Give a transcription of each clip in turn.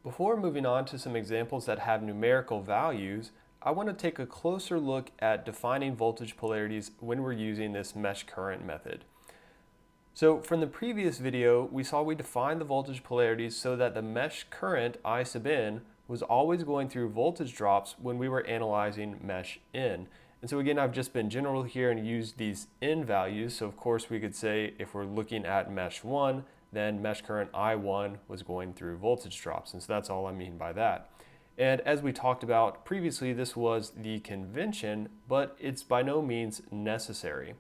Before moving on to some examples that have numerical values, I want to take a closer look at defining voltage polarities when we're using this mesh current method. So from the previous video, we saw we defined the voltage polarities so that the mesh current I sub n was always going through voltage drops when we were analyzing mesh n. And so again, I've just been general here and used these n values. So of course we could say if we're looking at mesh 1, then mesh current I1 was going through voltage drops. And so that's all I mean by that. And as we talked about previously, this was the convention, but it's by no means necessary.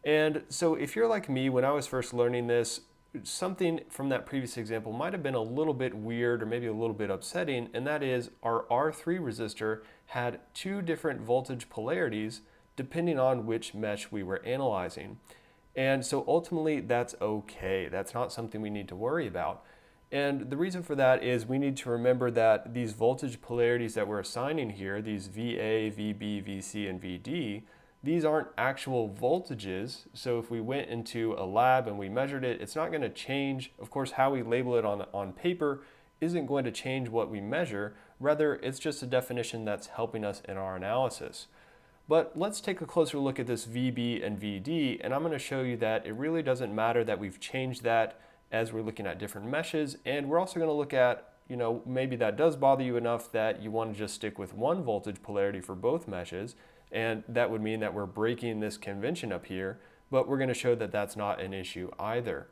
And so if you're like me, when I was first learning this, something from that previous example might have been a little bit weird or maybe a little bit upsetting, and that is our R3 resistor had two different voltage polarities depending on which mesh we were analyzing. And so ultimately that's okay. That's not something we need to worry about. And the reason for that is we need to remember that these voltage polarities that we're assigning here, these VA, VB, VC, and VD, these aren't actual voltages. So if we went into a lab and we measured it, it's not going to change. Of course, how we label it on paper isn't going to change what we measure. Rather, it's just a definition that's helping us in our analysis. But let's take a closer look at this VB and VD, and I'm going to show you that it really doesn't matter that we've changed that as we're looking at different meshes. And we're also going to look at, maybe that does bother you enough that you want to just stick with one voltage polarity for both meshes. And that would mean that we're breaking this convention up here, but we're going to show that that's not an issue either.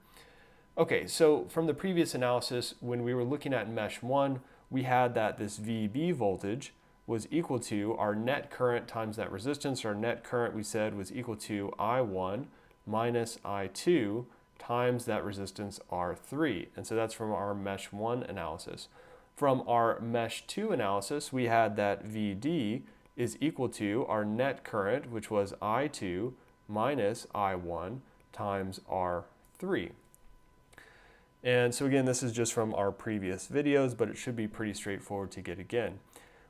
Okay, so from the previous analysis, when we were looking at mesh 1, we had that this VB voltage was equal to our net current times that resistance. Our net current, we said, was equal to I1 minus I2 times that resistance R3. And so that's from our mesh 1 analysis. From our mesh 2 analysis, we had that VD is equal to our net current, which was I2 minus I1 times R3. And so again, this is just from our previous videos, but it should be pretty straightforward to get again.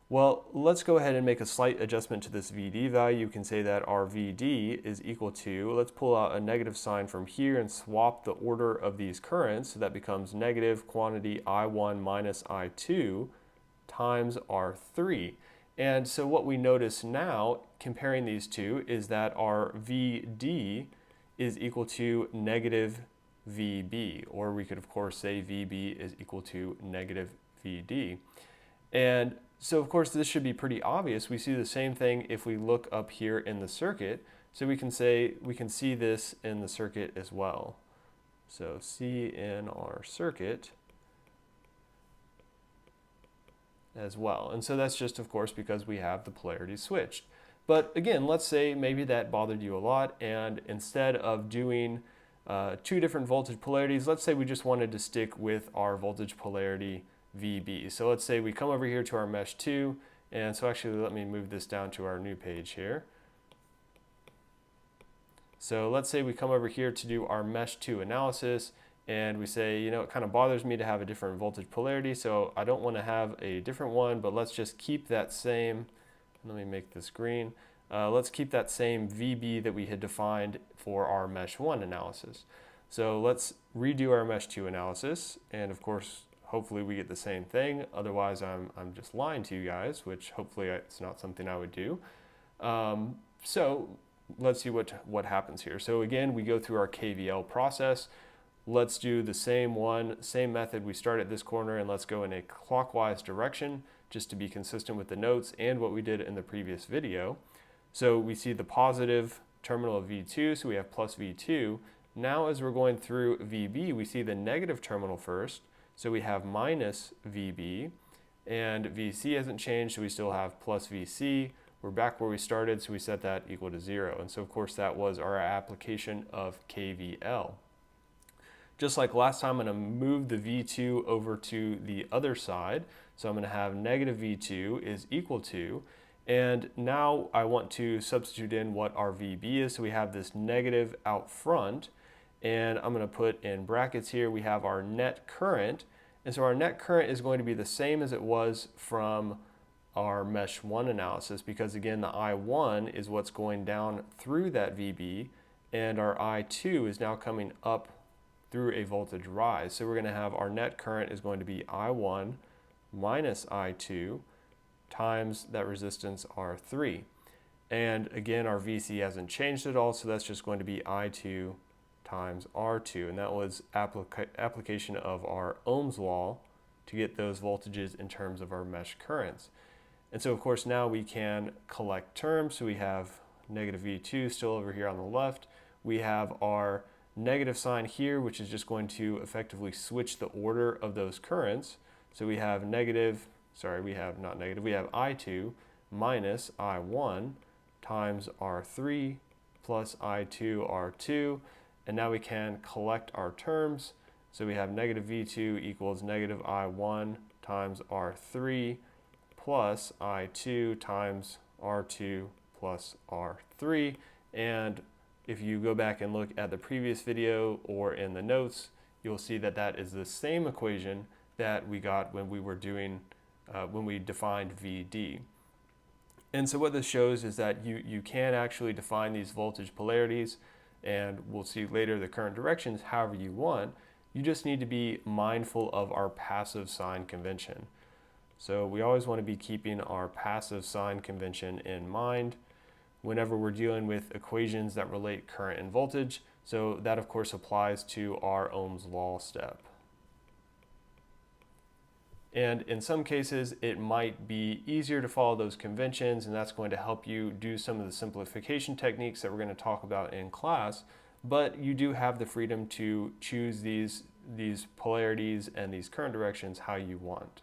Well, let's go ahead and make a slight adjustment to this VD value. You can say that our VD is equal to, let's pull out a negative sign from here and swap the order of these currents. So that becomes negative quantity I1 minus I2 times R3. And so what we notice now, comparing these two, is that our VD is equal to negative VB, or we could of course say VB is equal to negative VD. And so of course this should be pretty obvious. We see the same thing if we look up here in the circuit. So we can see this in the circuit as well. So see in our circuit as well. And so that's just, of course, because we have the polarity switched. But again, let's say maybe that bothered you a lot, and instead of doing two different voltage polarities, let's say we just wanted to stick with our voltage polarity VB. So let's say we come over here to our mesh 2, and so actually let me move this down to our new page here. So let's say we come over here to do our mesh 2 analysis, and we say, it kind of bothers me to have a different voltage polarity, so I don't want to have a different one, but let's just keep that same, let me make this green, let's keep that same VB that we had defined for our mesh 1 analysis. So let's redo our mesh 2 analysis, and of course, hopefully we get the same thing, otherwise I'm just lying to you guys, which hopefully it's not something I would do. So let's see what happens here. So again, we go through our KVL process. Let's do the same method. We start at this corner and let's go in a clockwise direction just to be consistent with the notes and what we did in the previous video. So we see the positive terminal of V2, so we have plus V2. Now as we're going through VB, we see the negative terminal first, so we have minus VB, and VC hasn't changed, so we still have plus VC. We're back where we started, so we set that equal to 0. And so of course that was our application of KVL. Just like last time, I'm going to move the V2 over to the other side. So I'm going to have negative V2 is equal to, and now I want to substitute in what our VB is. So we have this negative out front, and I'm going to put in brackets here, we have our net current. And so our net current is going to be the same as it was from our mesh 1 analysis, because again, the I1 is what's going down through that VB, and our I2 is now coming up through a voltage rise. So we're going to have our net current is going to be I1 minus I2 times that resistance R3. And again, our VC hasn't changed at all, so that's just going to be I2 times R2. And that was application of our Ohm's law to get those voltages in terms of our mesh currents. And so of course now we can collect terms. So we have negative V2 still over here on the left. We have our negative sign here, which is just going to effectively switch the order of those currents. So we have we have I2 minus I1 times R3 plus I2 R2. And now we can collect our terms. So we have negative V2 equals negative I1 times R3 plus I2 times R2 plus R3. And if you go back and look at the previous video or in the notes, you'll see that that is the same equation that we got when we were doing, when we defined VD. And so what this shows is that you can actually define these voltage polarities, and we'll see later the current directions however you want. You just need to be mindful of our passive sign convention. So we always want to be keeping our passive sign convention in mind whenever we're dealing with equations that relate current and voltage. So that of course applies to our Ohm's law step. And in some cases, it might be easier to follow those conventions, and that's going to help you do some of the simplification techniques that we're going to talk about in class. But you do have the freedom to choose these polarities and these current directions how you want.